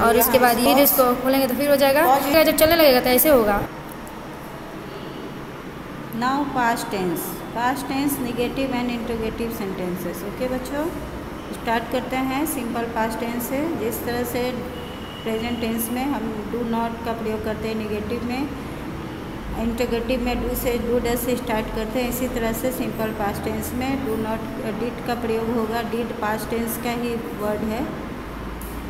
और उसके बाद फिर इसको खोलेंगे तो फिर हो जाएगा। जब चलने लगेगा तो ऐसे होगा। Now past tense. Past tense negative and interrogative sentences. Okay बच्चों, स्टार्ट करते हैं सिंपल पास्ट टेंस से। जिस तरह से प्रेजेंट टेंस में हम डू नॉट का प्रयोग करते हैं निगेटिव में, इंट्रोगेटिव में डू से डू डस से स्टार्ट करते हैं, इसी तरह से सिंपल पास्ट टेंस में डू नॉट डिड का प्रयोग होगा। डिड पास्ट टेंस का ही वर्ड है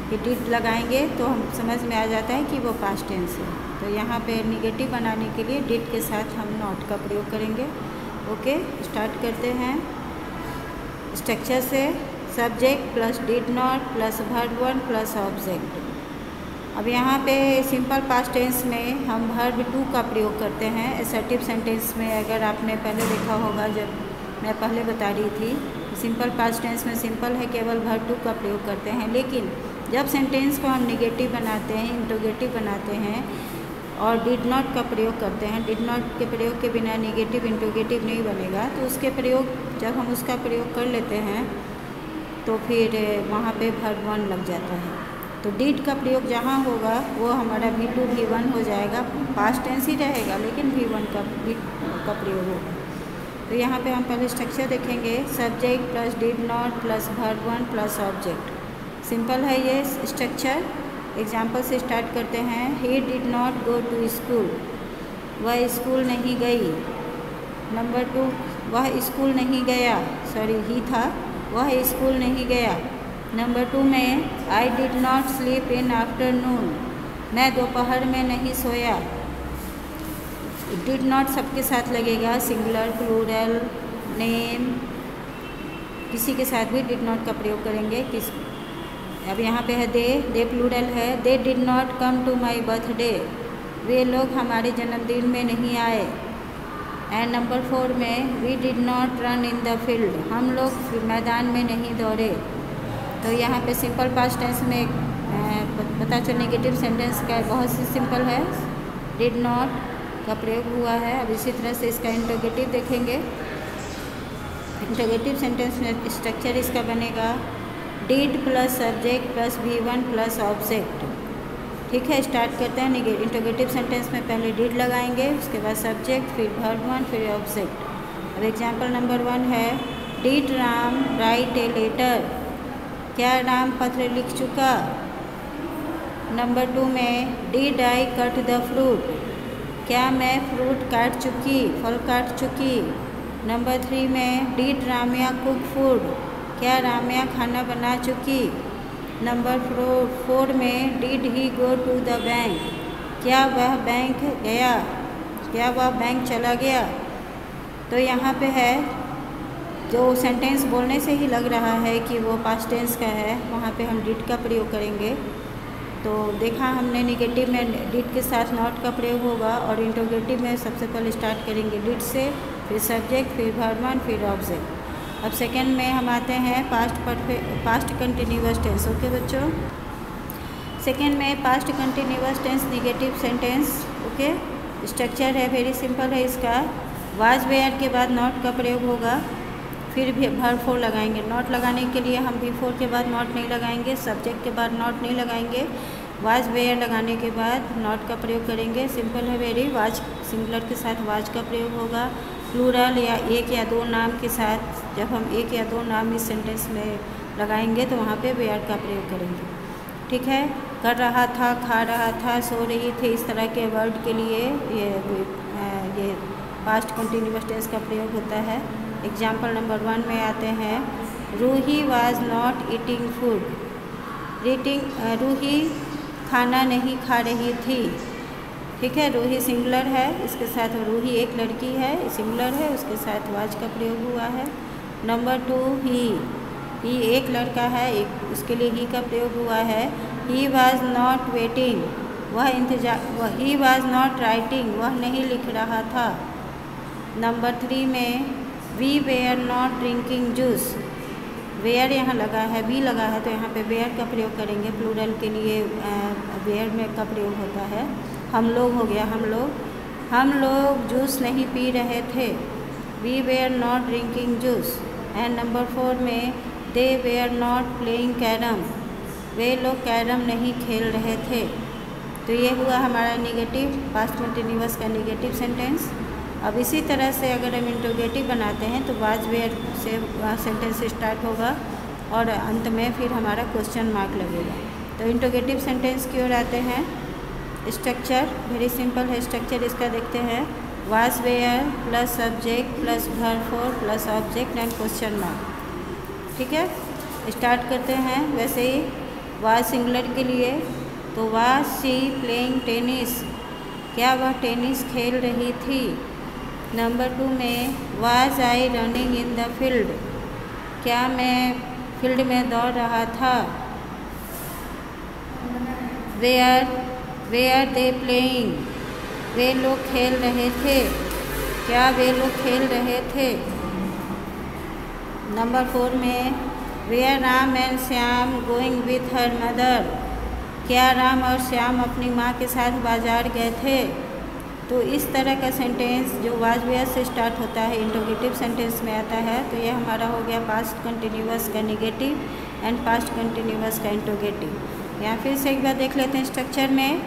कि डिड लगाएंगे तो हम समझ में आ जाता है कि वो पास्ट टेंस है। तो यहाँ पे निगेटिव बनाने के लिए डिड के साथ हम नॉट का प्रयोग करेंगे। ओके, स्टार्ट करते हैं स्ट्रक्चर से। Subject plus did not plus verb one plus object. अब यहाँ पे सिंपल पास्ट टेंस में हम वर्ब टू का प्रयोग करते हैं। असर्टिव सेंटेंस में अगर आपने पहले देखा होगा, जब मैं पहले बता रही थी, सिंपल पास्ट टेंस में सिंपल है, केवल वर्ब टू का प्रयोग करते हैं। लेकिन जब सेंटेंस को हम निगेटिव बनाते हैं, इंट्रोगेटिव बनाते हैं और डिड नॉट का प्रयोग करते हैं, डिड नॉट के प्रयोग के बिना निगेटिव इंट्रोगेटिव नहीं बनेगा, तो उसके प्रयोग जब हम उसका प्रयोग कर लेते हैं तो फिर वहाँ पे वर्ब वन लग जाता है। तो डिड का प्रयोग जहाँ होगा वो हमारा V2 V1 हो जाएगा। पास्ट टेंस ही रहेगा लेकिन V1 का प्रयोग होगा। तो यहाँ पे हम पहले स्ट्रक्चर देखेंगे। Subject plus did not plus verb one plus object. Simple है ये स्ट्रक्चर। एग्जाम्पल से स्टार्ट करते हैं। He did not go to school, वह स्कूल नहीं गई। नंबर टू, वह स्कूल नहीं गया, सॉरी ही था, वह स्कूल नहीं गया। नंबर टू में आई did not sleep in afternoon, मैं दोपहर में नहीं सोया। डिड नॉट सबके साथ लगेगा, सिंगुलर, प्लूरल, नेम, किसी के साथ भी डिड नॉट का प्रयोग करेंगे। अब यहाँ पे है दे प्लूरल है। They did not come to my birthday, वे लोग हमारे जन्मदिन में नहीं आए। एंड नंबर फोर में we did not run in the field, हम लोग मैदान में नहीं दौड़े। तो यहाँ पे सिंपल पास्ट टेंस में पता चल निगेटिव सेंटेंस का बहुत सी सिंपल है, डिड नॉट का प्रयोग हुआ है। अब इसी तरह से इसका इंट्रोगेटिव देखेंगे। इंट्रोगेटिव सेंटेंस में स्ट्रक्चर इसका बनेगा did plus subject plus V1 plus object. ठीक है, स्टार्ट करते हैं। इंट्रोगेटिव सेंटेंस में पहले डिड लगाएंगे, उसके बाद सब्जेक्ट, फिर वर्ब वन, फिर ऑब्जेक्ट। अब एग्जाम्पल नंबर वन है। Did Ram write a letter, क्या राम पत्र लिख चुका। नंबर टू में did I cut the fruit, क्या मैं फ्रूट काट चुकी, फल काट चुकी। नंबर थ्री में डिड राम्या कुक फूड, क्या राम्या खाना बना चुकी। नंबर फोर में did he go to the bank, क्या वह बैंक गया, क्या वह बैंक चला गया। तो यहाँ पे है जो सेंटेंस बोलने से ही लग रहा है कि वो पास्ट टेंस का है, वहाँ पे हम डिड का प्रयोग करेंगे। तो देखा हमने निगेटिव में डिड के साथ नॉट का प्रयोग होगा और इंट्रोगेटिव में सबसे पहले स्टार्ट करेंगे डिड से, फिर सब्जेक्ट, फिर वर्ब वन, फिर ऑब्जेक्ट। अब सेकेंड में हम आते हैं पास्ट कंटिन्यूअस टेंस। ओके बच्चों, सेकेंड में past continuous tense negative sentence. Okay, structure है वेरी सिंपल है इसका। वाज वेयर के बाद नॉट का प्रयोग होगा, फिर भी वर्ब फोर लगाएंगे। नॉट लगाने के लिए हम V4 के बाद नॉट नहीं लगाएंगे, सब्जेक्ट के बाद नॉट नहीं लगाएंगे। वाज वेयर लगाने के बाद नॉट का प्रयोग करेंगे। सिंपल है वेरी। वाज सिंगुलर के साथ वाज का प्रयोग होगा। प्लूरल या एक या दो नाम के साथ जब हम एक या दो नाम इस सेंटेंस में लगाएंगे तो वहाँ पे वेयर का प्रयोग करेंगे। ठीक है, कर रहा था, खा रहा था, सो रही थी, इस तरह के वर्ड के लिए ये पास्ट कंटिन्यूअस टेंस का प्रयोग होता है। एग्जाम्पल नंबर वन में आते हैं। Roohi was not eating food, Roohi खाना नहीं खा रही थी। ठीक है, रूही सिंगुलर है, इसके साथ रूही एक लड़की है, सिंगुलर है, उसके साथ वाज का प्रयोग हुआ है। नंबर टू ही एक लड़का है, एक उसके लिए ही का प्रयोग हुआ है। ही वाज नॉट वेटिंग, वह इंतजार, ही वाज नॉट राइटिंग, वह नहीं लिख रहा था। नंबर थ्री में we were not drinking juice, were यहाँ लगा है, वी लगा है तो यहाँ पे वेयर का प्रयोग करेंगे। प्लूरल के लिए वेयर में का प्रयोग होता है। हम लोग हो गया, हम लोग जूस नहीं पी रहे थे, we were not drinking juice. And number four में they were not playing carrom, वे लोग कैरम नहीं खेल रहे थे। तो ये हुआ हमारा निगेटिव पास्ट कंटिन्यूअस का निगेटिव सेंटेंस। अब इसी तरह से अगर हम इंट्रोगेटिव बनाते हैं तो वाज वेयर से सेंटेंस स्टार्ट होगा और अंत में फिर हमारा क्वेश्चन मार्क लगेगा। तो इंट्रोगेटिव सेंटेंस की ओर आते हैं। स्ट्रक्चर वेरी सिंपल है। स्ट्रक्चर इसका देखते हैं। Was were plus subject plus verb four plus object and question mark. ठीक है, स्टार्ट करते हैं। वैसे ही वाज सिंगुलर के लिए तो वाज शी प्लेइंग टेनिस, क्या वह टेनिस खेल रही थी। नंबर 2 में was I running in the field, क्या मैं फील्ड में दौड़ रहा था। वेयर दे प्लेइंग, वे लोग खेल रहे थे, क्या वे लोग खेल रहे थे। नंबर 4 में were Ram and Shyam going with her mother, क्या राम और श्याम अपनी माँ के साथ बाजार गए थे। तो इस तरह का सेंटेंस जो वाज वेयर से स्टार्ट होता है इंट्रोगेटिव सेंटेंस में आता है। तो ये हमारा हो गया पास्ट कंटिन्यूअस का निगेटिव एंड पास्ट कंटिन्यूअस का इंट्रोगेटिव। यहाँ फिर से एक बार देख लेते हैं। स्ट्रक्चर में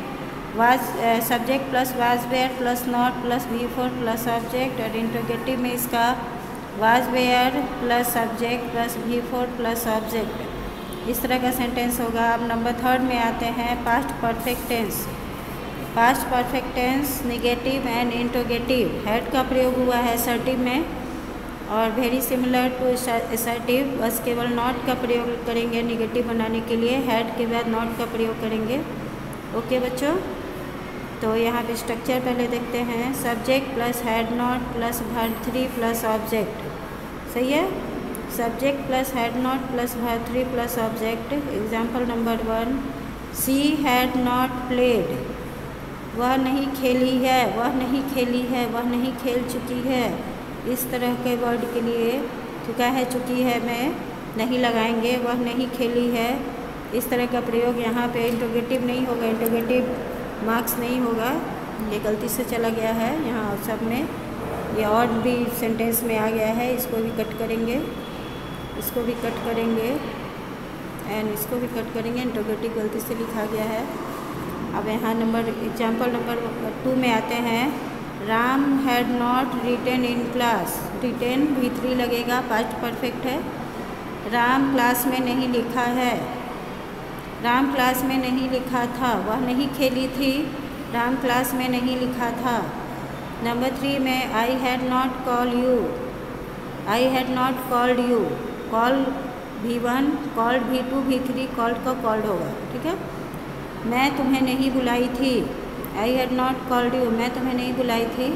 was subject plus was were plus not plus V four plus object, और इंट्रोगेटिव में इसका was were plus subject plus V four plus object, इस तरह का सेंटेंस होगा। अब नंबर 3 में आते हैं past perfect tense. Past perfect tense negative and interrogative. Had का प्रयोग हुआ है असर्टिव में और वेरी सिमिलर टू असर्टिव, बस केवल नॉट का प्रयोग करेंगे निगेटिव बनाने के लिए। हैड के बाद नॉट का प्रयोग करेंगे। ओके बच्चों, तो यहाँ पे स्ट्रक्चर पहले देखते हैं। Subject plus had not plus verb 3 plus object, सही है। Subject plus had not plus verb 3 plus object. Example number 1, she had not played, वह नहीं खेली है, वह नहीं खेली है, वह नहीं खेल चुकी है। इस तरह के वर्ड के लिए चुका है चुकी है में नहीं लगाएंगे, वह नहीं खेली है। इस तरह का प्रयोग यहाँ पे इंट्रोगेटिव नहीं होगा, इंट्रोगेटिव मार्क्स नहीं होगा, ये गलती से चला गया है यहाँ सब में। ये और भी सेंटेंस में आ गया है, इसको भी कट करेंगे, इसको भी कट करेंगे एंड इसको भी कट करेंगे। इंट्रोगेटिव गलती से लिखा गया है। अब यहाँ एग्जाम्पल नंबर 2 में आते हैं। Ram had not written in class, written भी3 लगेगा, पास्ट परफेक्ट है। राम क्लास में नहीं लिखा है, राम क्लास में नहीं लिखा था। वह नहीं खेली थी, राम क्लास में नहीं लिखा था। नंबर 3 में I had not call you, I had not called you. Call भी1, कॉल्ड भी2, भी3, कॉल्ड का कॉल्ड होगा। ठीक है, मैं तुम्हें नहीं बुलाई थी, I had not called you, मैं तुम्हें नहीं बुलाई थी।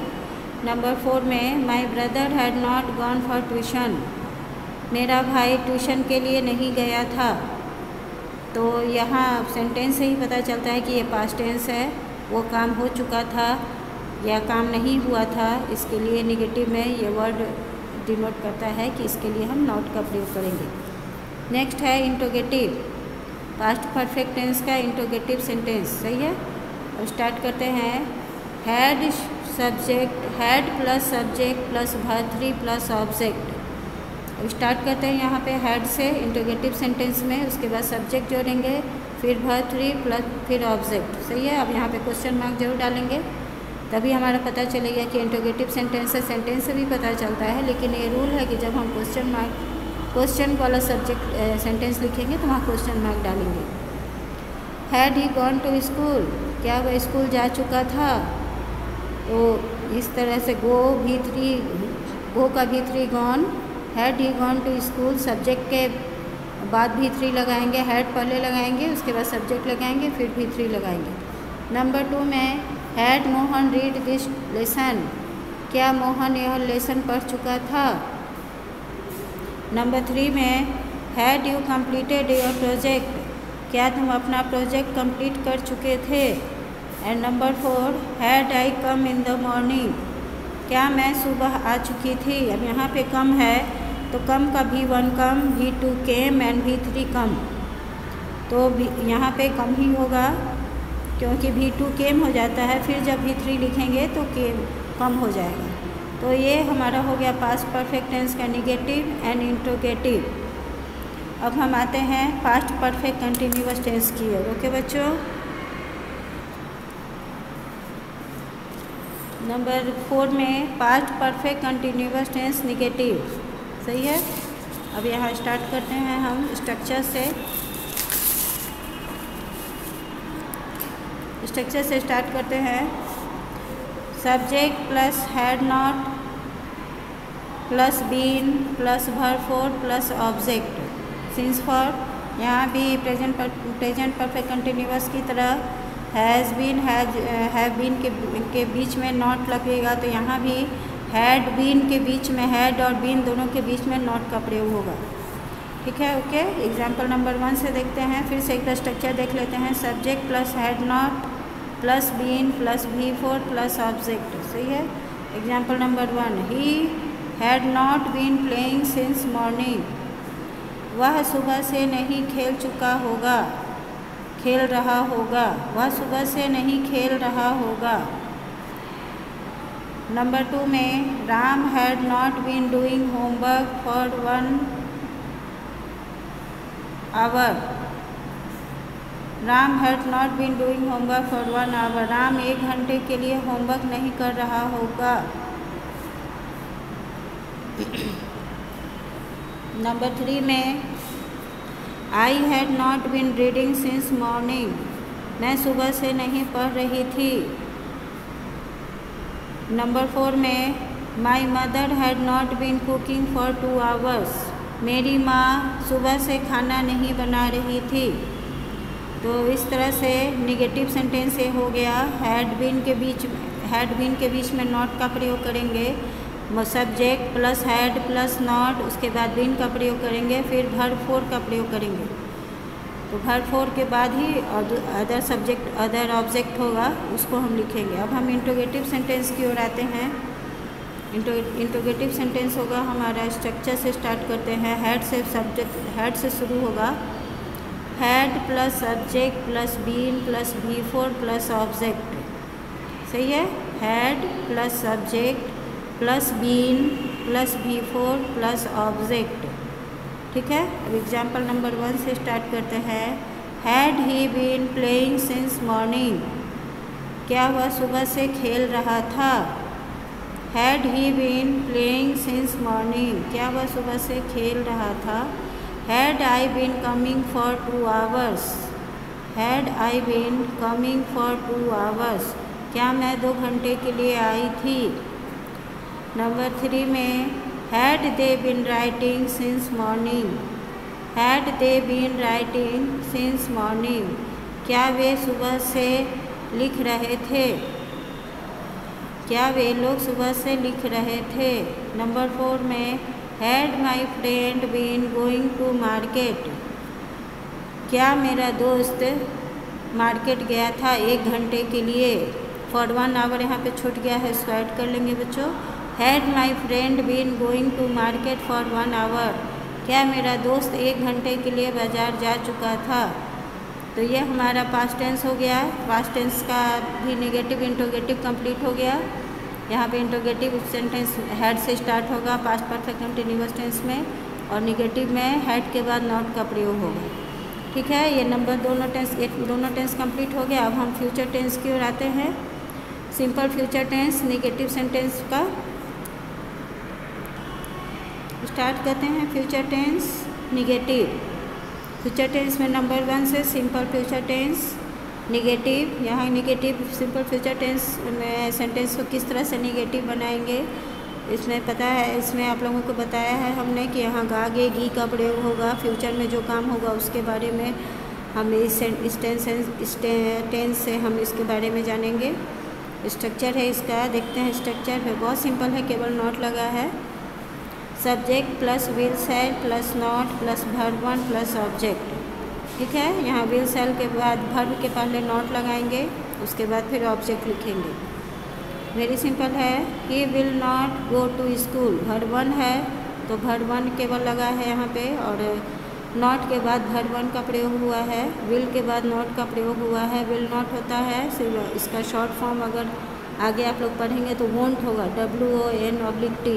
नंबर 4 में my brother had not gone for tuition, मेरा भाई ट्यूशन के लिए नहीं गया था। तो यहाँ सेंटेंस से ही पता चलता है कि ये पास्ट टेंस है, वो काम हो चुका था या काम नहीं हुआ था। इसके लिए निगेटिव में ये वर्ड डिनोट करता है कि इसके लिए हम नॉट का प्रयोग करेंगे। नेक्स्ट है इंट्रोगेटिव, पास्ट परफेक्ट टेंस का इंट्रोगेटिव सेंटेंस, सही है। अब स्टार्ट करते हैं। Had subject, had plus subject plus verb 3 plus object. अब स्टार्ट करते हैं यहाँ पे हैड से इंट्रोगेटिव सेंटेंस में, उसके बाद सब्जेक्ट जोड़ेंगे, फिर वर्ब 3 प्लस फिर ऑब्जेक्ट, सही है। अब यहाँ पे क्वेश्चन मार्क जरूर डालेंगे, तभी हमारा पता चलेगा कि इंट्रोगेटिव सेंटेंस है। सेंटेंस से भी पता चलता है, लेकिन ये रूल है कि जब हम क्वेश्चन वाला सब्जेक्ट सेंटेंस लिखेंगे तो वहाँ क्वेश्चन मार्क डालेंगे। Had he gone to school, क्या वह स्कूल जा चुका था। तो इस तरह से गो का भी3 gone, had he gone to school, subject के बाद भी3 लगाएंगे, हैड पहले लगाएंगे, उसके बाद सब्जेक्ट लगाएंगे, फिर भी3 लगाएंगे। नंबर 2 में had Mohan read this lesson, क्या मोहन यह लेसन पढ़ चुका था। नंबर 3 में had you completed your project, क्या तुम अपना प्रोजेक्ट कंप्लीट कर चुके थे। And number 4 had I come in the morning, क्या मैं सुबह आ चुकी थी। अब यहाँ पे कम है तो कम का भी1 कम, भी2 केम एंड भी3 कम। तो यहाँ पे कम ही होगा क्योंकि भी2 केम हो जाता है, फिर जब भी3 लिखेंगे तो केम कम हो जाएगा। तो ये हमारा हो गया पास्ट परफेक्ट टेंस का निगेटिव एंड इंट्रोगेटिव। अब हम आते हैं पास्ट परफेक्ट कंटिन्यूअस टेंस की ओर। ओके बच्चों, नंबर 4 में past perfect continuous tense negative, सही है। अब यहाँ स्टार्ट करते हैं हम स्ट्रक्चर से स्टार्ट करते हैं। Subject plus had not plus been plus verb four plus object. Since for, यहाँ भी प्रेजेंट परफेक्ट कंटिन्यूअस की तरह हैज़ बीन हैव बीन के बीच में नॉट लगेगा, तो यहाँ भी हैड बीन के बीच में हैड और बीन दोनों के बीच में नॉट का प्रयोग होगा। ठीक है, ओके। एग्जाम्पल नंबर 1 से देखते हैं, फिर से एक स्ट्रक्चर देख लेते हैं। Subject plus had not plus been plus V4 plus object, सही है। Example number 1, he had not been playing since morning, वह सुबह से नहीं खेल रहा होगा, वह सुबह से नहीं खेल रहा होगा। नंबर 2 में Ram had not been doing homework for 1 hour, Ram had not been doing homework for 1 hour, Ram 1 घंटे के लिए होमवर्क नहीं कर रहा होगा। नंबर 3 में I had not been reading since morning, मैं सुबह से नहीं पढ़ रही थी। नंबर 4 में my mother had not been cooking for 2 hours, मेरी माँ सुबह से खाना नहीं बना रही थी। तो इस तरह से निगेटिव सेंटेंस ये हो गया। हैड बीन के बीच में नॉट का प्रयोग करेंगे, subject plus had plus not, उसके बाद बीन का प्रयोग करेंगे, फिर वर्ब फोर का प्रयोग करेंगे। तो वर्ब फोर के बाद ही अदर ऑब्जेक्ट होगा, उसको हम लिखेंगे। अब हम इंट्रोगेटिव सेंटेंस की ओर आते हैं। इंट्रोगेटिव सेंटेंस होगा हमारा, स्ट्रक्चर से स्टार्ट करते हैं। हैड से शुरू होगा। Had plus subject plus been plus V4 plus object, सही है। Had plus subject plus been plus V4 plus object, ठीक है। अब एग्जाम्पल नंबर 1 से स्टार्ट करते हैं। Had he been playing since morning, क्या वह सुबह से खेल रहा था। Had he been playing since morning, क्या वह सुबह से खेल रहा था। Had I been coming for 2 hours, had I been coming for 2 hours, क्या मैं 2 घंटे के लिए आई थी। नंबर 3 में had they been writing since morning, had they been writing since morning, क्या वे सुबह से लिख रहे थे, क्या वे लोग सुबह से लिख रहे थे। नंबर 4 में had my friend been going to market, क्या मेरा दोस्त मार्केट गया था 1 घंटे के लिए। फॉर 1 आवर यहाँ पे छूट गया है, इसको ऐड कर लेंगे बच्चों। Had my friend been going to market for 1 hour, क्या मेरा दोस्त 1 घंटे के लिए बाज़ार जा चुका था। तो ये हमारा पास्ट टेंस हो गया। पास्ट टेंस का भी नेगेटिव इंट्रोगेटिव कंप्लीट हो गया। यहाँ पे इंट्रोगेटिव सेंटेंस हैड से स्टार्ट होगा पास्ट परफेक्ट कंटिन्यूअस टेंस में, और निगेटिव में हैड के बाद नॉट का प्रयोग होगा, ठीक है। ये दोनों टेंस कंप्लीट हो गया। अब हम फ्यूचर टेंस की ओर आते हैं। Simple future tense negative sentence का स्टार्ट करते हैं। Future tense negative, future tense में नंबर 1 से सिंपल फ्यूचर टेंस निगेटिव। यहाँ निगेटिव सिंपल फ्यूचर टेंस में सेंटेंस को किस तरह से निगेटिव बनाएंगे, इसमें पता है, इसमें आप लोगों को बताया है हमने कि यहाँ आगे गी का प्रयोग होगा। फ्यूचर में जो काम होगा उसके बारे में हम इस टेंस से हम इसके बारे में जानेंगे। स्ट्रक्चर है इसका, देखते हैं। स्ट्रक्चर है बहुत सिंपल है, केवल नॉट लगा है। Subject plus will shall plus not plus verb 1 plus object, ठीक है। यहाँ विल सेल के बाद वर्ब के पहले नॉट लगाएंगे, उसके बाद फिर ऑब्जेक्ट लिखेंगे। वेरी सिंपल है। He will not go to school, verb 1 है तो वर्ब 1 केवल लगा है यहाँ पे, और नॉट के बाद वर्ब 1 का प्रयोग हुआ है। विल के बाद नॉट का प्रयोग हुआ है। विल नॉट होता है, सिर्फ इसका शॉर्ट फॉर्म अगर आगे आप लोग पढ़ेंगे तो वोंट होगा, WONT,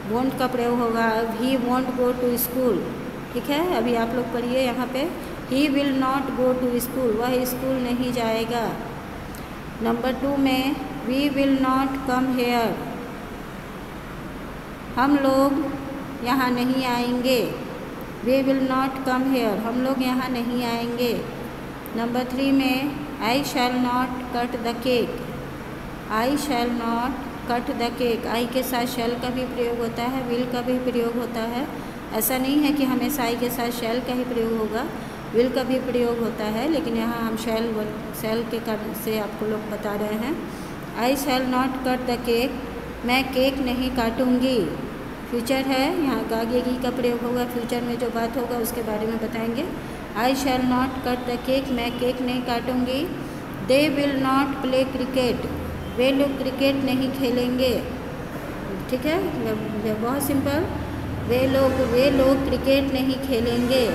वोंट का प्रयोग होगा। He won't go to school, ठीक है। अभी आप लोग पढ़िए यहाँ पे, he will not go to school, वह स्कूल नहीं जाएगा। नंबर 2 में we will not come here, हम लोग यहाँ नहीं आएंगे। We will not come here, हम लोग यहाँ नहीं आएंगे। नंबर 3 में I shall not cut the cake, I shall not cut the cake, I के साथ शैल का भी प्रयोग होता है, विल का भी प्रयोग होता है। ऐसा नहीं है कि हमेशा आई के साथ शैल का ही प्रयोग होगा, विल का भी प्रयोग होता है, लेकिन यहाँ हम शैल के कारण से आपको लोग बता रहे हैं। I shall not cut the cake, मैं केक नहीं काटूंगी। फ्यूचर है, यहाँ का आगे ही का प्रयोग होगा, फ्यूचर में जो बात होगा उसके बारे में बताएंगे। I shall not cut the cake, मैं केक नहीं काटूंगी। They will not play cricket, वे लोग क्रिकेट नहीं खेलेंगे। ठीक है, बहुत सिंपल, वे लोग क्रिकेट नहीं खेलेंगे।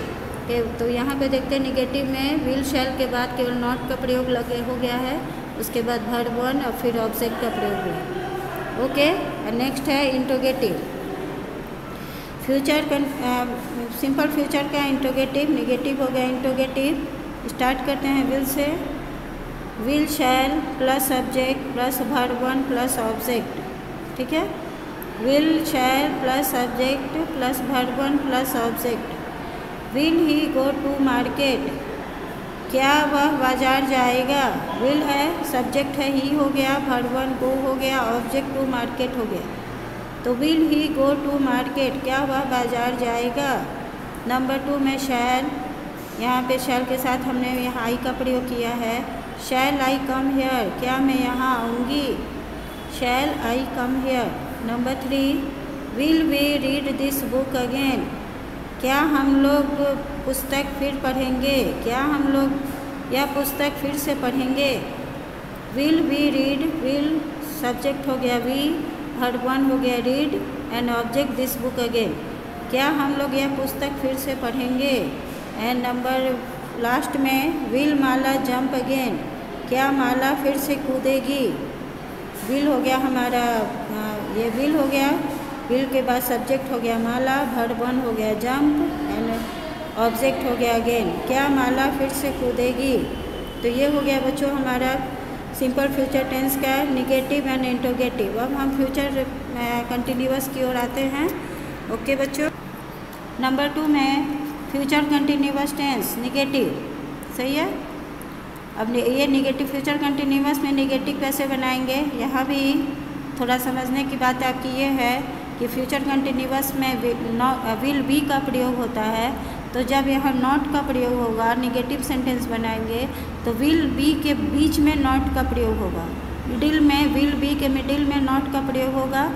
तो यहाँ पे देखते हैं निगेटिव में विल शैल के बाद केवल नॉट का प्रयोग हो गया है, उसके बाद वर्ब 1 और फिर ऑब्जेक्ट का प्रयोग हुआ। ओके, नेक्स्ट है इंट्रोगेटिव। फ्यूचर सिंपल फ्यूचर का इंट्रोगेटिव, निगेटिव हो गया इंट्रोगेटिव। स्टार्ट करते हैं विल से, will shall plus subject plus verb 1 plus object. ठीक है, will shall plus subject plus verb 1 plus object. Will he go to market, क्या वह बाजार जाएगा। विल है, सब्जेक्ट है ही हो गया, वर्ब 1 गो हो गया, ऑब्जेक्ट टू मार्केट हो गया। तो will he go to market, क्या वह बाजार जाएगा। नंबर 2 में शैल, यहाँ पे शैल के साथ हमने यहाँ आई का प्रयोग किया है। शैल आई कम हेयर, क्या मैं यहाँ आऊँगी। Shall I come here. Number 3, will we read this book again, क्या हम लोग पुस्तक फिर पढ़ेंगे, क्या हम लोग यह पुस्तक फिर से पढ़ेंगे। Will we read, will subject हो गया वी, वर्ब 1 हो गया read and object this book again, क्या हम लोग यह पुस्तक फिर से पढ़ेंगे। एंड नंबर लास्ट में विल माला जंप अगेन, क्या माला फिर से कूदेगी। विल हो गया हमारा, ये विल हो गया, विल के बाद सब्जेक्ट हो गया माला, वर्ब 1 हो गया जंप एंड ऑब्जेक्ट हो गया अगेन, क्या माला फिर से कूदेगी। तो ये हो गया बच्चों हमारा सिंपल फ्यूचर टेंस का निगेटिव एंड इंट्रोगेटिव। अब हम फ्यूचर कंटिन्यूअस की ओर आते हैं। ओके बच्चों, नंबर 2 में फ्यूचर कंटिन्यूअस टेंस निगेटिव, सही है। अब ये निगेटिव फ्यूचर कंटिन्यूअस में निगेटिव कैसे बनाएंगे, यहाँ भी थोड़ा समझने की बात आपकी ये है कि फ्यूचर कंटिन्यूअस में विल बी का प्रयोग होता है, तो जब यहाँ नॉट का प्रयोग होगा, निगेटिव सेंटेंस बनाएंगे तो विल बी के बीच में नॉट का प्रयोग होगा। मिडिल में, विल बी के मिडिल में नॉट का प्रयोग होगा।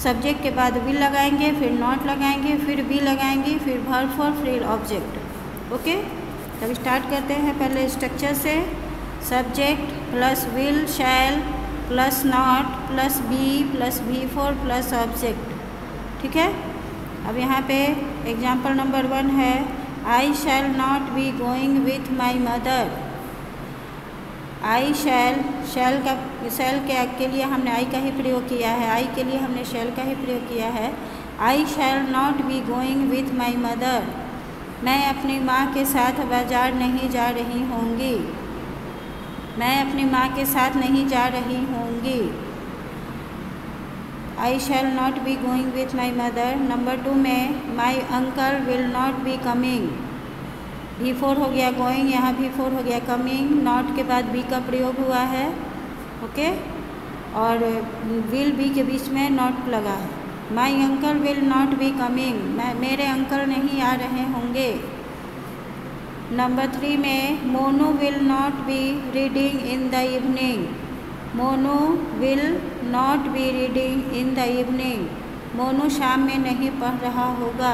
सब्जेक्ट के बाद विल लगाएंगे, फिर नॉट लगाएंगे, फिर बी लगाएंगे, फिर वर्ब फॉर, फिर ऑब्जेक्ट। ओके, तब स्टार्ट करते हैं पहले स्ट्रक्चर से। Subject plus will shall plus not plus be plus V four plus object. ठीक है, अब यहाँ पे एग्जाम्पल नंबर 1 है, I shall not be going with my mother. I shall, shall के लिए हमने आई का ही प्रयोग किया है, आई के लिए हमने शैल का ही प्रयोग किया है। I shall not be going with my mother, मैं अपनी माँ के साथ बाजार नहीं जा रही होंगी, मैं अपनी माँ के साथ नहीं जा रही होंगी। I shall not be going with my mother. Number 2 में my uncle will not be coming, V4 हो गया गोइंग, यहाँ V4 हो गया कमिंग, नॉट के बाद बी का प्रयोग हुआ है। ओके, और विल बी के बीच में नॉट लगा है। माई uncle will not be coming, मेरे अंकल नहीं आ रहे होंगे। नंबर 3 में Monu will not B reading in the evening, Monu will not B reading in the evening, Monu शाम में नहीं पढ़ रहा होगा।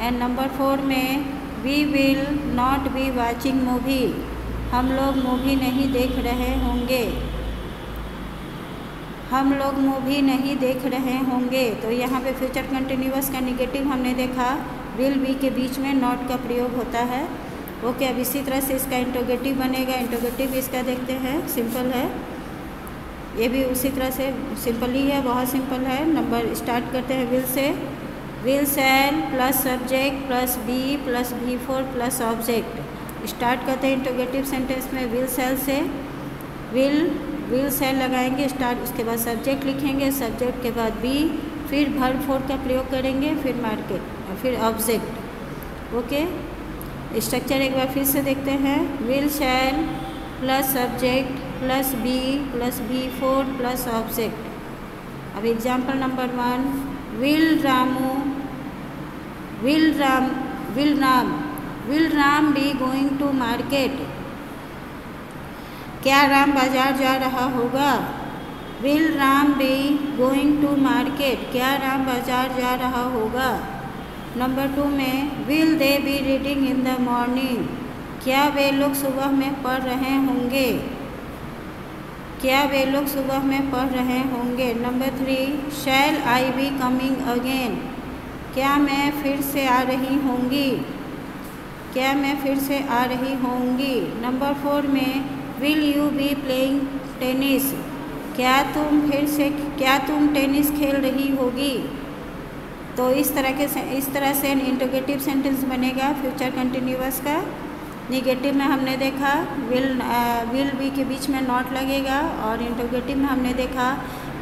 एंड नंबर 4 में we will not be watching movie, हम लोग मूवी नहीं देख रहे होंगे, हम लोग मूवी नहीं देख रहे होंगे। तो यहाँ पे फ्यूचर कंटिन्यूअस का निगेटिव हमने देखा, विल बी के बीच में नॉट का प्रयोग होता है। ओके, अब इसी तरह से इसका इंट्रोगेटिव बनेगा। इंट्रोगेटिव इसका देखते हैं, सिंपल है, ये भी उसी तरह से सिंपल ही है, बहुत सिंपल है। नंबर स्टार्ट करते हैं विल से। Will shall plus subject plus be plus V4 plus object. Start करते हैं इंट्रोगेटिव सेंटेंस में विल शैल से। विल शैल लगाएंगे स्टार्ट, उसके बाद सब्जेक्ट लिखेंगे, सब्जेक्ट के बाद बी, फिर वर्ब 4 का प्रयोग करेंगे, फिर मार्केट, फिर ऑब्जेक्ट। ओके, स्ट्रक्चर एक बार फिर से देखते हैं। Will shall plus subject plus be plus V4 plus object. अब example number 1, will Ram be going to market. क्या राम बाजार जा रहा होगा? Will Ram be going to market. क्या राम बाजार जा रहा होगा? नंबर 2 में will they be reading in the morning. क्या वे लोग सुबह में पढ़ रहे होंगे? क्या वे लोग सुबह में पढ़ रहे होंगे? Number 3, shall I be coming again. क्या मैं फिर से आ रही होंगी? क्या मैं फिर से आ रही होंगी? नंबर 4 में will you be playing tennis. क्या तुम टेनिस खेल रही होगी? तो इस तरह से इंट्रोगेटिव सेंटेंस बनेगा फ्यूचर कंटिन्यूअस का। निगेटिव में हमने देखा विल बी के बीच में नॉट लगेगा, और इंट्रोगेटिव में हमने देखा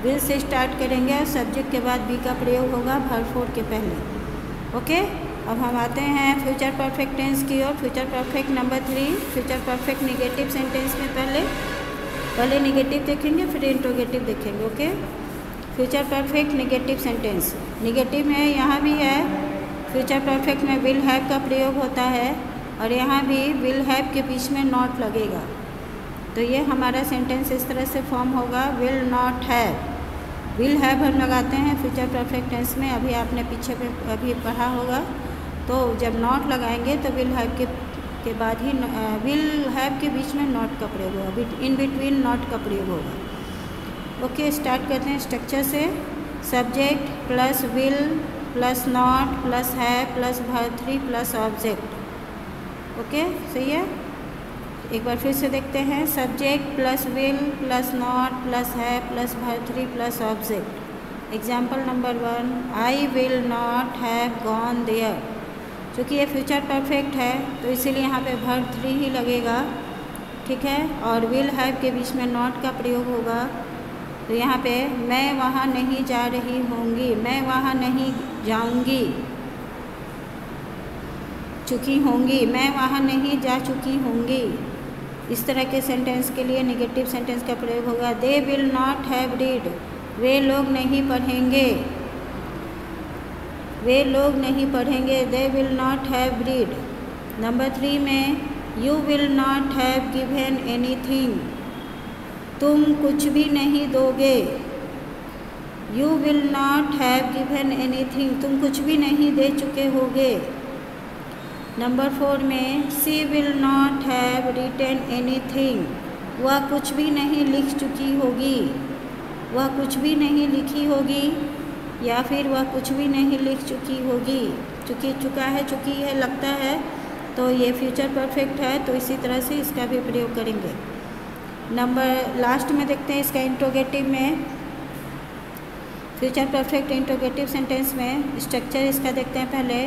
विल से स्टार्ट करेंगे और सब्जेक्ट के बाद बी का प्रयोग होगा वर्ब 4 के पहले। ओके, अब हम आते हैं फ्यूचर परफेक्ट टेंस की ओर। Future perfect number 3, future perfect negative sentence में पहले निगेटिव देखेंगे, फिर इंट्रोगेटिव देखेंगे। Okay, future perfect negative sentence. Negative में यहाँ भी है, फ्यूचर परफेक्ट में विल हैव का प्रयोग होता है, और यहाँ भी विल हैव के बीच में नॉट लगेगा। तो ये हमारा सेंटेंस इस तरह से फॉर्म होगा, will not have. Will have हम लगाते हैं फ्यूचर परफेक्ट टेंस में, अभी आपने पीछे में अभी पढ़ा होगा। तो जब नॉट लगाएंगे तो विल हैव के बाद ही विल हैव के बीच में नॉट का प्रयोग होगा, इन बिटवीन नॉट का प्रयोग होगा। ओके, स्टार्ट करते हैं स्ट्रक्चर से। Subject plus will plus not plus have plus verb 3 plus object. Okay, सही है। एक बार फिर से देखते हैं। Subject plus will plus not plus have plus verb 3 plus object. Example number 1, I will not have gone there. चूँकि ये फ्यूचर परफेक्ट है तो इसीलिए यहाँ पे वर्ब 3 ही लगेगा, ठीक है, और विल हैव के बीच में नॉट का प्रयोग होगा। तो यहाँ पे मैं वहाँ नहीं जा रही होंगी, मैं वहाँ नहीं जाऊँगी, चुकी होंगी, मैं वहाँ नहीं जा चुकी होंगी। इस तरह के सेंटेंस के लिए नेगेटिव सेंटेंस का प्रयोग होगा। They will not have read. वे लोग नहीं पढ़ेंगे, वे लोग नहीं पढ़ेंगे। They will not have read. Number 3 में you will not have given anything. तुम कुछ भी नहीं दोगे। You will not have given anything. तुम कुछ भी नहीं दे चुके होगे। नंबर 4 में she will not have written anything. वह कुछ भी नहीं लिख चुकी होगी, वह कुछ भी नहीं लिखी होगी, या फिर वह कुछ भी नहीं लिख चुकी होगी। चुका है, चुकी है लगता है, तो ये फ्यूचर परफेक्ट है, तो इसी तरह से इसका भी प्रयोग करेंगे। नंबर लास्ट में देखते हैं इसका इंट्रोगेटिव में। फ्यूचर परफेक्ट इंट्रोगेटिव सेंटेंस में स्ट्रक्चर इसका देखते हैं। पहले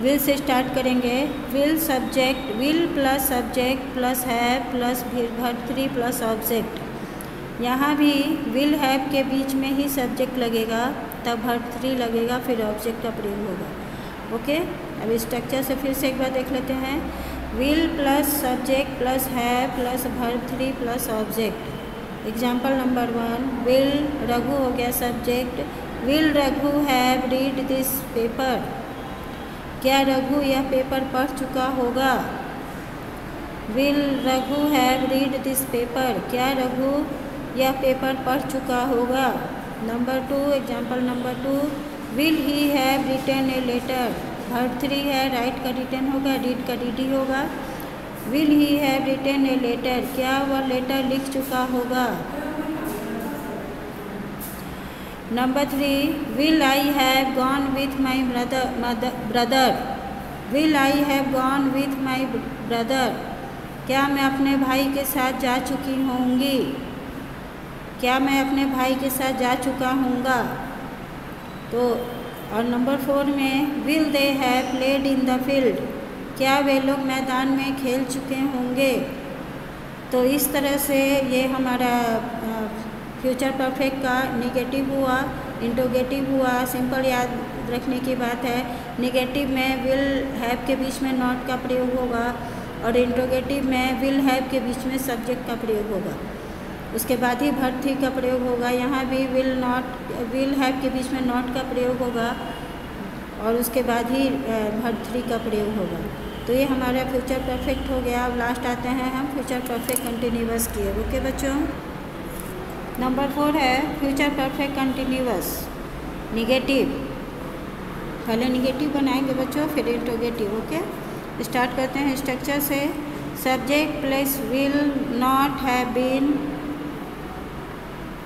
विल से स्टार्ट करेंगे। Will subject, will plus subject plus have plus verb 3 plus object. यहाँ भी विल हैव के बीच में ही सब्जेक्ट लगेगा, तब वर्ब 3 लगेगा, फिर ऑब्जेक्ट का प्रयोग होगा। ओके, अब स्ट्रक्चर से फिर से एक बार देख लेते हैं। Will plus subject plus have plus verb 3 plus object. Example number 1, will Raghu हो गया subject. Will Raghu have read this paper. क्या रघु यह पेपर पढ़ चुका होगा? Will Raghu have read this paper. क्या रघु यह पेपर पढ़ चुका होगा? Number 2, example number 2, will he have written a letter. Verb 3 है, राइट का रिटन होगा, रीड का रीडी होगा। Will he have written a letter. क्या वह लेटर लिख चुका होगा? Number 3, will I have gone with my brother. Will I have gone with my brother. क्या मैं अपने भाई के साथ जा चुकी होंगी? क्या मैं अपने भाई के साथ जा चुका हूँगा? तो और नंबर 4 में will they have played in the field, क्या वे लोग मैदान में खेल चुके होंगे। तो इस तरह से ये हमारा फ्यूचर परफेक्ट का निगेटिव हुआ, इंट्रोगेटिव हुआ। सिंपल याद रखने की बात है, निगेटिव में विल हैव के बीच में नॉट का प्रयोग होगा और इंट्रोगेटिव में विल हैव के बीच में सब्जेक्ट का प्रयोग होगा, उसके बाद ही वर्ब थ्री का प्रयोग होगा। यहाँ भी विल हैव के बीच में नॉट का प्रयोग होगा और उसके बाद ही वर्ब थ्री का प्रयोग होगा। तो ये हमारा फ्यूचर परफेक्ट हो गया। अब लास्ट आते हैं हम फ्यूचर परफेक्ट कंटिन्यूअस की। ओके बच्चों, नंबर 4 है फ्यूचर परफेक्ट कंटिन्यूअस निगेटिव। पहले निगेटिव बनाएंगे बच्चों, फिर इंट्रोगेटिव। ओके, स्टार्ट करते हैं स्ट्रक्चर से। Subject plus will not have been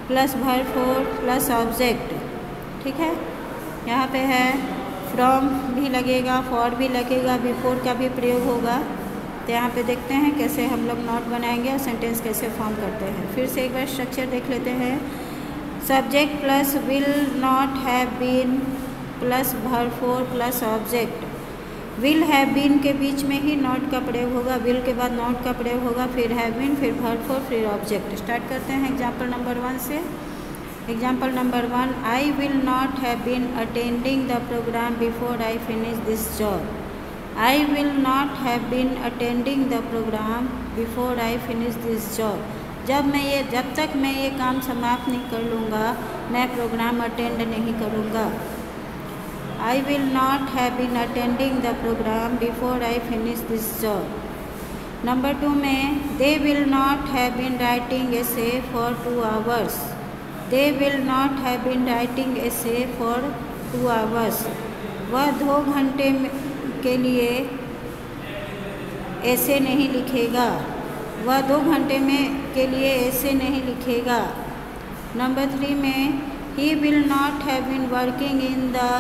plus verb 4 plus object. ठीक है, यहाँ पे है फ्रॉम भी लगेगा, फॉर भी लगेगा, बिफोर का भी प्रयोग होगा। तो यहाँ पे देखते हैं कैसे हम लोग नॉट बनाएंगे और सेंटेंस कैसे फॉर्म करते हैं। फिर से एक बार स्ट्रक्चर देख लेते हैं। Subject plus will not have been plus verb 4 plus object. Will have been के बीच में ही नॉट का प्रयोग होगा, विल के बाद नॉट का प्रयोग होगा, फिर हैव बीन, फिर वर्ब 4, फिर ऑब्जेक्ट। स्टार्ट करते हैं एग्जाम्पल नंबर 1 से। Example number 1, I will not have been attending the programme before I finish this job. I will not have been attending the programme before I finish this job. जब तक मैं ये काम समाप्त नहीं कर लूँगा, मैं प्रोग्राम अटेंड नहीं करूँगा। I will not have been attending the program before I finish this job. Number 2 में they will not have been writing essay for 2 hours. They will not have been writing essay for 2 hours. वह 2 घंटे के लिए ऐसे नहीं लिखेगा। वह 2 घंटे के लिए ऐसे नहीं लिखेगा। नंबर 3 में he will not have been working in the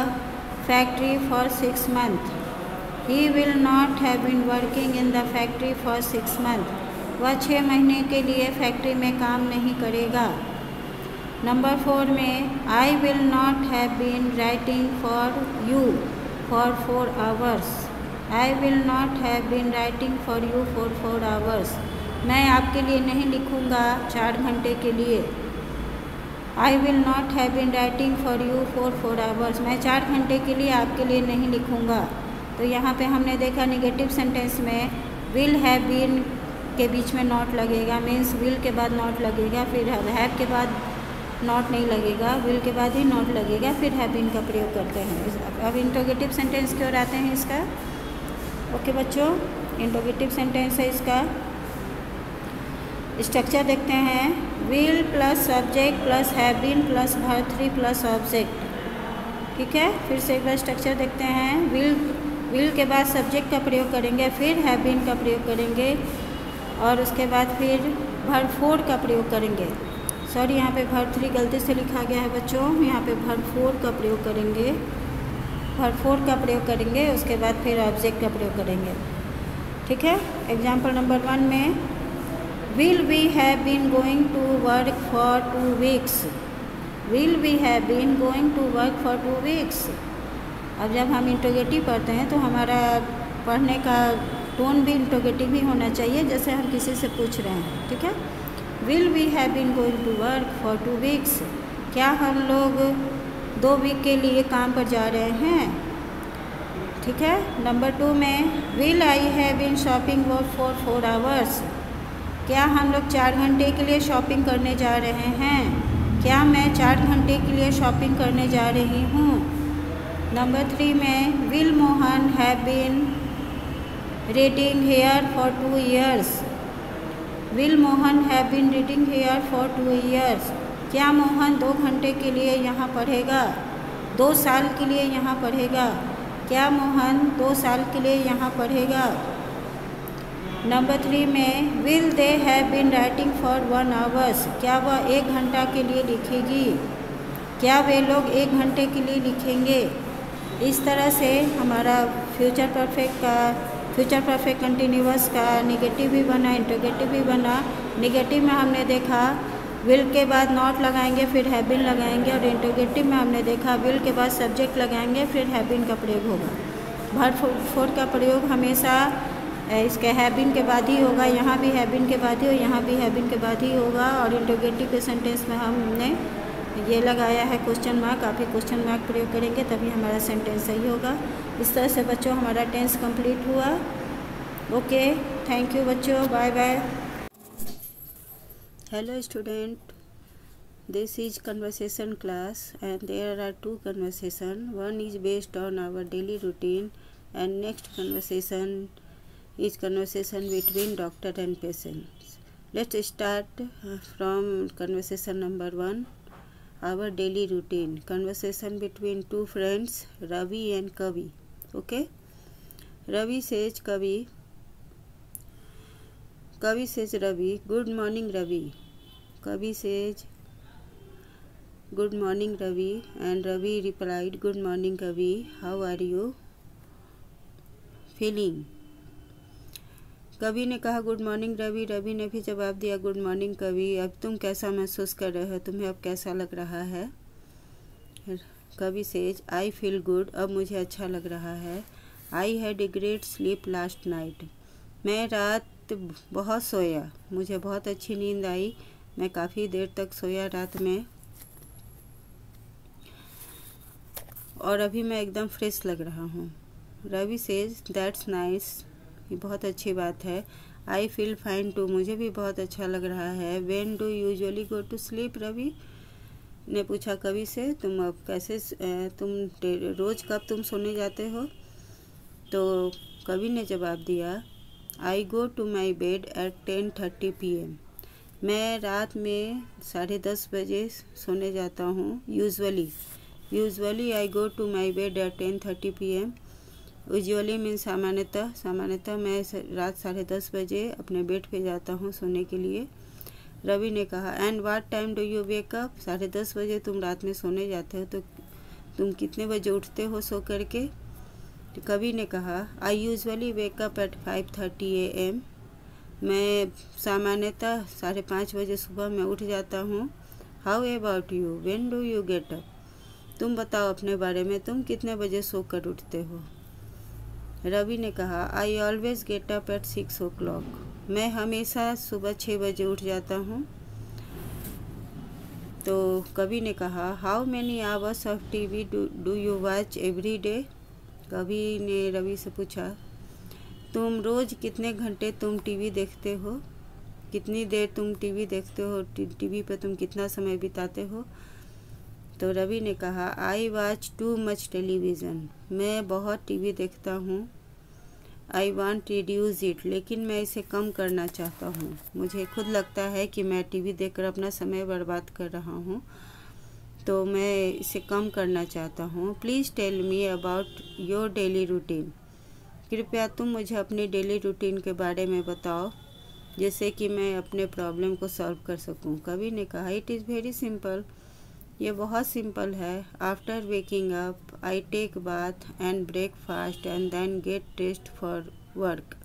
factory for 6 months. He will not have been working in the factory for 6 months. वह 6 महीने के लिए फैक्ट्री में काम नहीं करेगा। नंबर 4 में I will not have been writing for you for 4 hours. I will not have been writing for you for 4 hours. मैं आपके लिए नहीं लिखूँगा 4 घंटे के लिए। I will not have been writing for you for 4 hours. मैं 4 घंटे के लिए आपके लिए नहीं लिखूँगा। तो यहाँ पे हमने देखा निगेटिव सेंटेंस में will have been के बीच में नॉट लगेगा, मीन्स will के बाद नॉट लगेगा, फिर have के बाद नॉट नहीं लगेगा, will के बाद ही नॉट लगेगा, फिर have been का प्रयोग करते हैं। अब इंट्रोगेटिव सेंटेंस की ओर आते हैं इसका। ओके बच्चों, इंट्रोगेटिव सेंटेंस है इसका। स्ट्रक्चर देखते हैं। Will plus subject plus have been plus verb 3 plus object. ठीक है, फिर से एक बार स्ट्रक्चर देखते हैं। विल के बाद सब्जेक्ट का प्रयोग करेंगे, फिर हैव बीन का प्रयोग करेंगे और उसके बाद फिर वर्ब 4 का प्रयोग करेंगे। सॉरी, यहाँ पे वर्ब 3 गलती से लिखा गया है बच्चों, यहाँ पे वर्ब 4 का प्रयोग करेंगे। वर्ब 4 का प्रयोग करेंगे, उसके बाद फिर ऑब्जेक्ट का प्रयोग करेंगे। ठीक है, एग्जाम्पल नंबर 1 में Will we have been going to work for 2 weeks? Will we have been going to work for 2 weeks? अब जब हम इंट्रोगेटिव पढ़ते हैं तो हमारा पढ़ने का टोन भी इंट्रोगेटिव ही होना चाहिए, जैसे हम किसी से पूछ रहे हैं। ठीक है, Will we have been going to work for 2 weeks? क्या हम लोग 2 वीक के लिए काम पर जा रहे हैं। ठीक है, नंबर 2 में Will I have been shopping for 4 hours? क्या हम लोग 4 घंटे के लिए शॉपिंग करने जा रहे हैं। क्या मैं 4 घंटे के लिए शॉपिंग करने जा रही हूँ। नंबर 3 में will Mohan have been reading here for 2 years? Will Mohan have been reading here for 2 years? क्या मोहन 2 घंटे के लिए यहाँ पढ़ेगा, 2 साल के लिए यहाँ पढ़ेगा। क्या मोहन 2 साल के लिए यहाँ पढ़ेगा। नंबर 3 में will they have been writing for 1 hour? क्या वह 1 घंटा के लिए लिखेगी। क्या वे लोग 1 घंटे के लिए लिखेंगे। इस तरह से हमारा फ्यूचर परफेक्ट कंटिन्यूअस का निगेटिव भी बना, इंट्रोगेटिव भी बना। निगेटिव में हमने देखा विल के बाद नॉट लगाएंगे, फिर हैव बीन लगाएंगे, और इंटरोगेटिव में हमने देखा विल के बाद सब्जेक्ट लगाएंगे, फिर हैव बीन का प्रयोग होगा। वर्ब फोर का प्रयोग हमेशा इसके हैव बीन के बाद ही होगा, यहाँ भी हैव बीन के बाद ही और यहाँ भी हैव बीन के बाद ही होगा। और इंटरोगेटिव के सेंटेंस में हमने ये लगाया है क्वेश्चन मार्क, आप ही क्वेश्चन मार्क प्रयोग करेंगे तभी हमारा सेंटेंस सही होगा। इस तरह से बच्चों हमारा टेंस कंप्लीट हुआ। ओके, थैंक यू बच्चों, bye bye. Hello student, this is conversation class and there are two conversation. One is based on our daily routine and next conversation is conversation between doctor and patient. Let's start from conversation number 1, our daily routine. Conversation between two friends, Ravi and Kavi. Okay, Ravi says Kavi says Ravi, good morning Ravi. Kavi says good morning Ravi and Ravi replied, good morning Kavi, how are you feeling? कवि ने कहा good morning Ravi, Ravi ने भी जवाब दिया good morning कवि, अब तुम कैसा महसूस कर रहे हो, तुम्हें अब कैसा लग रहा है? कवि सेज आई फील गुड, अब मुझे अच्छा लग रहा है। I had a great sleep last night, मैं रात बहुत सोया, मुझे बहुत अच्छी नींद आई, मैं काफ़ी देर तक सोया रात में और अभी मैं एकदम फ्रेश लग रहा हूँ। रवि सेज दैट्स नाइस, ये बहुत अच्छी बात है। आई फील फाइन टू, मुझे भी बहुत अच्छा लग रहा है। When do usually go to sleep, Ravi ने पूछा कवि से, तुम अब कैसे रोज़ कब तुम सोने जाते हो? तो कवि ने जवाब दिया I go to my bed at 10:30 PM, मैं रात में 10:30 बजे सोने जाता हूँ। Usually I go to my bed at 10:30 PM। Usually mean सामान्यतः मैं रात 10:30 बजे अपने बेड पे जाता हूँ सोने के लिए। रवि ने कहा and what time do you wake up, 10:30 बजे तुम रात में सोने जाते हो तो तुम कितने बजे उठते हो सो करके? तो कवि ने कहा I usually wake up at 5:30 AM, मैं सामान्यतः 5:30 बजे सुबह में उठ जाता हूँ। How about you, when do you get up, तुम बताओ अपने बारे में, तुम कितने बजे सोकर उठते हो? रवि ने कहा I always get up at 6 o'clock, मैं हमेशा सुबह 6 बजे उठ जाता हूँ। तो कवि ने कहा how many hours of TV do you watch every day, कवि ने रवि से पूछा तुम रोज़ कितने घंटे तुम टीवी देखते हो, कितनी देर तुम टीवी देखते हो, टीवी पर तुम कितना समय बिताते हो? तो रवि ने कहा I watch too much television, मैं बहुत टीवी देखता हूँ। आई वांट रिड्यूस इट, लेकिन मैं इसे कम करना चाहता हूँ, मुझे खुद लगता है कि मैं टीवी देखकर अपना समय बर्बाद कर रहा हूँ, तो मैं इसे कम करना चाहता हूँ। Please tell me about your daily routine, कृपया तुम मुझे अपनी डेली रूटीन के बारे में बताओ जिससे कि मैं अपने प्रॉब्लम को सॉल्व कर सकूं। कवि ने कहा इट इज़ वेरी सिंपल, ये बहुत सिंपल है। After waking up I take bath and breakfast and then get dressed for work,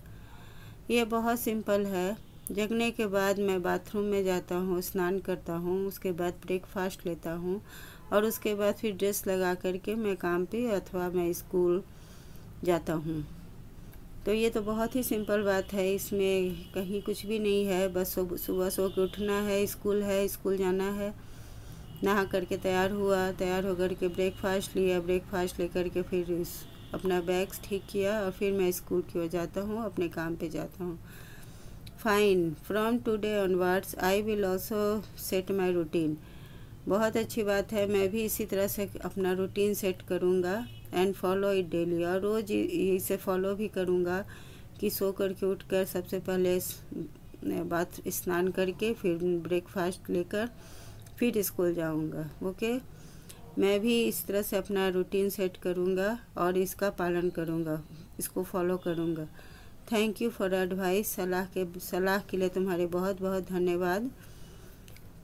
ये बहुत सिंपल है। जगने के बाद मैं बाथरूम में जाता हूँ, स्नान करता हूँ, उसके बाद ब्रेकफास्ट लेता हूँ और उसके बाद फिर ड्रेस लगा करके मैं काम पे अथवा मैं स्कूल जाता हूँ। तो ये तो बहुत ही सिंपल बात है, इसमें कहीं कुछ भी नहीं है, बस सुबह सो के उठना है, स्कूल जाना है, नहा करके तैयार हुआ, तैयार होकर के ब्रेकफास्ट लिया, ब्रेकफास्ट लेकर के फिर अपना बैग्स ठीक किया और फिर मैं स्कूल की ओर जाता हूँ, अपने काम पे जाता हूँ। Fine, from today onwards I will also set my routine, बहुत अच्छी बात है, मैं भी इसी तरह से अपना रूटीन सेट करूँगा एंड फॉलो इट डेली, और रोज़ इसे फॉलो भी करूँगा कि सो करके उठकर सबसे पहले स्नान करके फिर ब्रेकफास्ट लेकर फिर स्कूल जाऊँगा। ओके, मैं भी इस तरह से अपना रूटीन सेट करूँगा और इसका पालन करूँगा, इसको फॉलो करूँगा। थैंक यू फॉर एडवाइस, सलाह के लिए तुम्हारे बहुत बहुत धन्यवाद।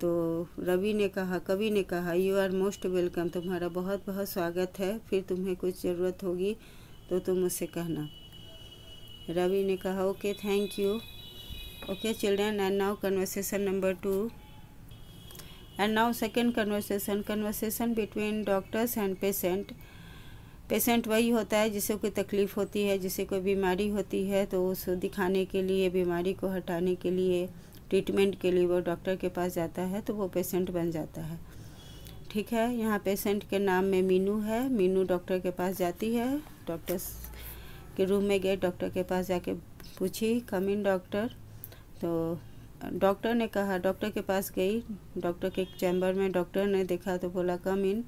तो रवि ने कहा, कवि ने कहा यू आर मोस्ट वेलकम, तुम्हारा बहुत बहुत स्वागत है, फिर तुम्हें कुछ ज़रूरत होगी तो तुम मुझसे कहना। रवि ने कहा okay thank you. Okay children, and now conversation number 2। And now second conversation between doctors and patient. Patient वही होता है जिसे कोई तकलीफ़ होती है, जिसे कोई बीमारी होती है, तो उस दिखाने के लिए, बीमारी को हटाने के लिए, ट्रीटमेंट के लिए वो डॉक्टर के पास जाता है, तो वो पेशेंट बन जाता है। ठीक है, यहाँ पेशेंट के नाम में मीनू है। मीनू डॉक्टर के पास जाती है, डॉक्टर के रूम में गए, डॉक्टर के पास जाके पूछी कम इन डॉक्टर। तो डॉक्टर ने कहा, डॉक्टर के पास गई, डॉक्टर के चैम्बर में डॉक्टर ने देखा तो बोला कम इन।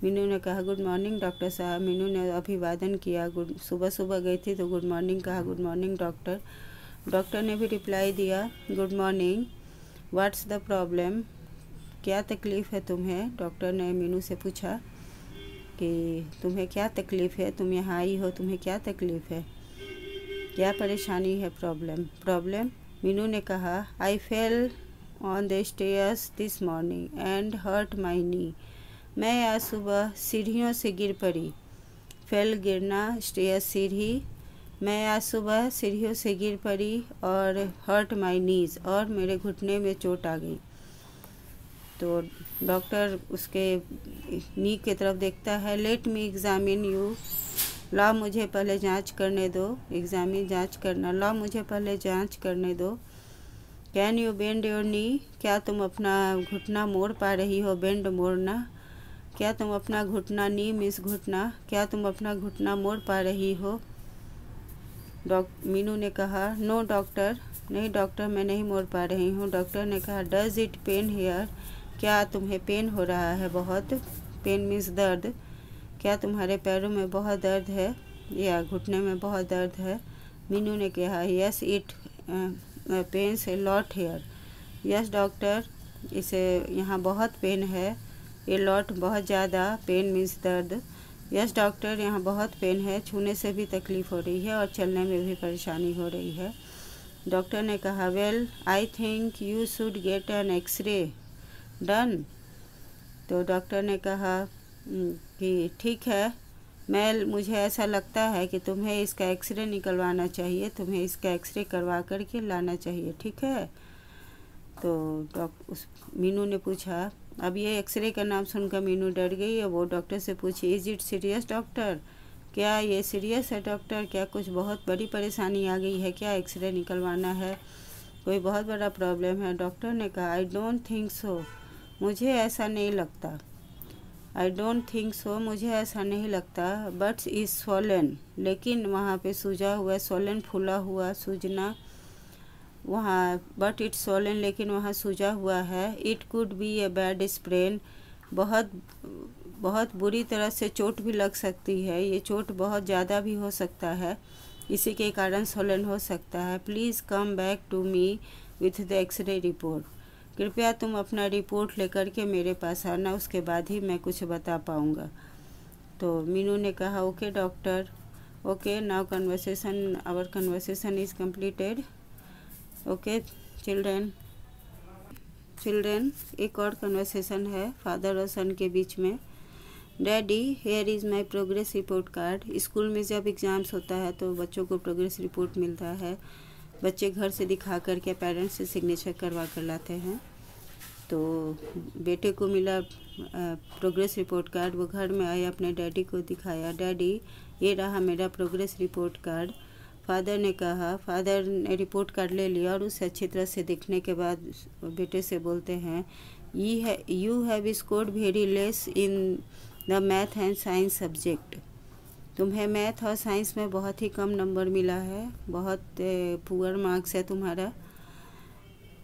मीनू ने कहा गुड मॉर्निंग डॉक्टर साहब। मीनू ने अभिवादन किया, सुबह सुबह गई थी तो गुड मॉर्निंग कहा, गुड मॉर्निंग डॉक्टर। डॉक्टर ने भी रिप्लाई दिया good morning, what's the problem, क्या तकलीफ़ है तुम्हें। डॉक्टर ने मीनू से पूछा कि तुम्हें क्या तकलीफ़ है, तुम यहाँ आई हो, तुम्हें क्या तकलीफ़ है, क्या परेशानी है, प्रॉब्लम। मीनू ने कहा I fell on the stairs this morning and hurt my knee. मैं आज सुबह सीढ़ियों से गिर पड़ी। फेल गिरना, स्टेयर्स सीढ़ी। मैं आज सुबह सीढ़ियों से गिर पड़ी और हर्ट माई नीज, और मेरे घुटने में चोट आ गई। तो डॉक्टर उसके नी की तरफ देखता है। लेट मी एग्जामिन यू, ला मुझे पहले जांच करने दो। एग्जामिन जांच करना, ला मुझे पहले जांच करने दो। Can you bend your knee, क्या तुम अपना घुटना मोड़ पा रही हो। बेंड मोड़ना, क्या तुम अपना घुटना, नी मीन्स घुटना, क्या तुम अपना घुटना मोड़ पा रही हो। मीनू ने कहा नो डॉक्टर, नहीं डॉक्टर मैं नहीं मोड़ पा रही हूँ। डॉक्टर ने कहा डज इट पेन हेयर, क्या तुम्हें पेन हो रहा है बहुत। पेन मीन्स दर्द, क्या तुम्हारे पैरों में बहुत दर्द है या घुटने में बहुत दर्द है। मीनू ने कहा yes it pains a lot here. Yes doctor, इसे यहाँ बहुत पेन है। ए लॉट बहुत ज़्यादा, पेन मीन्स दर्द। यस डॉक्टर, यहाँ बहुत पेन है, छूने से भी तकलीफ़ हो रही है और चलने में भी परेशानी हो रही है। डॉक्टर ने कहा well I think you should get an X ray done. तो डॉक्टर ने कहा कि ठीक है, मुझे ऐसा लगता है कि तुम्हें इसका एक्सरे निकलवाना चाहिए, तुम्हें इसका एक्सरे करवा करके लाना चाहिए, ठीक है। तो उस मीनू ने पूछा, अब ये एक्सरे का नाम सुनकर मीनू डर गई है। वो डॉक्टर से पूछी इज़ इट सीरियस डॉक्टर, क्या ये सीरियस है डॉक्टर, क्या कुछ बहुत बड़ी परेशानी आ गई है, क्या एक्सरे निकलवाना है, कोई बहुत बड़ा प्रॉब्लम है। डॉक्टर ने कहा आई डोंट थिंक सो, मुझे ऐसा नहीं लगता। आई डोंट थिंक सो, मुझे ऐसा नहीं लगता। बट इज़ स्वॉलन, लेकिन वहाँ पे सूजा हुआ, स्वॉलन फूला हुआ, सूजना वहाँ, बट इट्स स्वॉलन, लेकिन वहाँ सूजा हुआ है। It could be a bad sprain, बहुत बुरी तरह से चोट भी लग सकती है, ये चोट बहुत ज़्यादा भी हो सकता है, इसी के कारण स्वॉलन हो सकता है। Please come back to me with the X ray report, कृपया तुम अपना रिपोर्ट लेकर के मेरे पास आना, उसके बाद ही मैं कुछ बता पाऊँगा। तो मीनू ने कहा okay doctor, okay now conversation, our conversation is completed. Okay children, एक और कन्वर्सेशन है फादर और सन के बीच में। Daddy here is my progress report card. School में जब एग्ज़ाम्स होता है तो बच्चों को प्रोग्रेस रिपोर्ट मिलता है, बच्चे घर से दिखा करके पेरेंट्स से सिग्नेचर करवा कर लाते हैं। तो बेटे को मिला प्रोग्रेस रिपोर्ट कार्ड, वो घर में आया, अपने डैडी को दिखाया, डैडी ये रहा मेरा प्रोग्रेस रिपोर्ट कार्ड। फादर ने कहा, फादर ने रिपोर्ट कार्ड ले लिया और उसे अच्छी तरह से देखने के बाद बेटे से बोलते हैं you have scored very less in the math and science subject, तुम्हें मैथ और साइंस में बहुत ही कम नंबर मिला है, बहुत पुअर मार्क्स है तुम्हारा।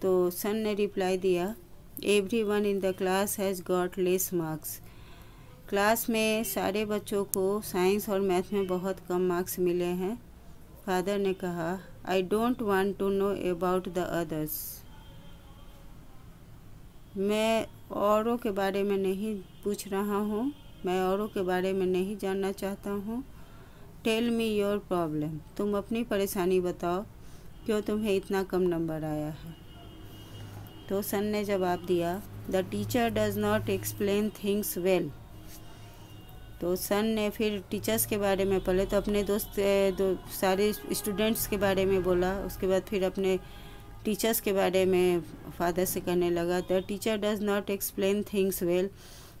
तो सन ने रिप्लाई दिया everyone in the class has got less marks, class में सारे बच्चों को साइंस और मैथ में बहुत कम मार्क्स मिले हैं। फादर ने कहा I don't want to know about the others, मैं औरों के बारे में नहीं पूछ रहा हूँ, मैं औरों के बारे में नहीं जानना चाहता हूँ। टेल मी योर प्रॉब्लम, तुम अपनी परेशानी बताओ, क्यों तुम्हें इतना कम नंबर आया है। तो सन ने जवाब दिया the teacher does not explain things well. तो सन ने फिर टीचर्स के बारे में, पहले तो अपने सारे स्टूडेंट्स के बारे में बोला, उसके बाद फिर अपने टीचर्स के बारे में फादर से कहने लगा। The teacher does not explain things well.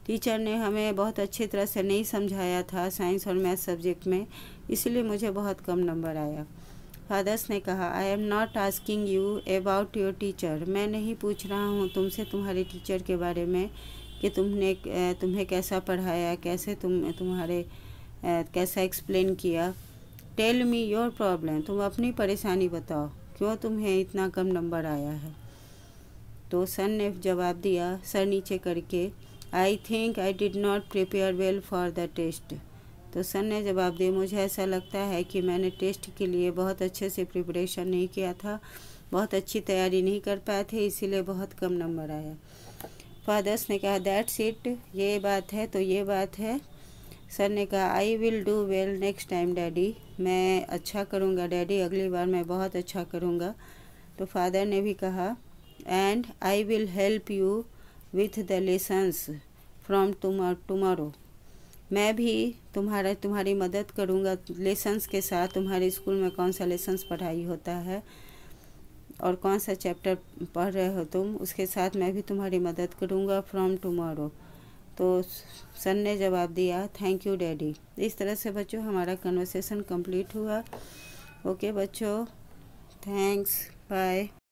Teacher ने हमें बहुत अच्छी तरह से नहीं समझाया था साइंस और मैथ सब्जेक्ट में, इसलिए मुझे बहुत कम नंबर आया। फादर्स ने कहा, I am not asking you about your teacher. मैं नहीं पूछ रहा हूँ तुमसे तुम्हारे टीचर के बारे में कि तुम्हें कैसा पढ़ाया, कैसे कैसा एक्सप्लेन किया। Tell me your problem. तुम अपनी परेशानी बताओ, क्यों तुम्हें इतना कम नंबर आया है। तो सन ने जवाब दिया सर नीचे करके, I think I did not prepare well for the test. तो सन ने जवाब दिया, मुझे ऐसा लगता है कि मैंने टेस्ट के लिए बहुत अच्छे से प्रिपरेशन नहीं किया था, बहुत अच्छी तैयारी नहीं कर पाए थे, इसीलिए बहुत कम नंबर आया। फादर्स ने कहा, दैट्स इट, ये बात है तो ये बात है। सर ने कहा, I will do well next time daddy. मैं अच्छा करूँगा डैडी, अगली बार मैं बहुत अच्छा करूँगा। तो फादर ने भी कहा, and I will help you with the lessons from tomorrow. मैं भी तुम्हारी मदद करूँगा लेसन्स के साथ। तुम्हारे स्कूल में कौन सा लेसन्स पढ़ाई होता है और कौन सा चैप्टर पढ़ रहे हो तुम, उसके साथ मैं भी तुम्हारी मदद करूँगा फ्रॉम टुमारो। तो सन ने जवाब दिया, थैंक यू डैडी। इस तरह से बच्चों हमारा कन्वर्सेशन कंप्लीट हुआ। ओके बच्चों, थैंक्स, बाय।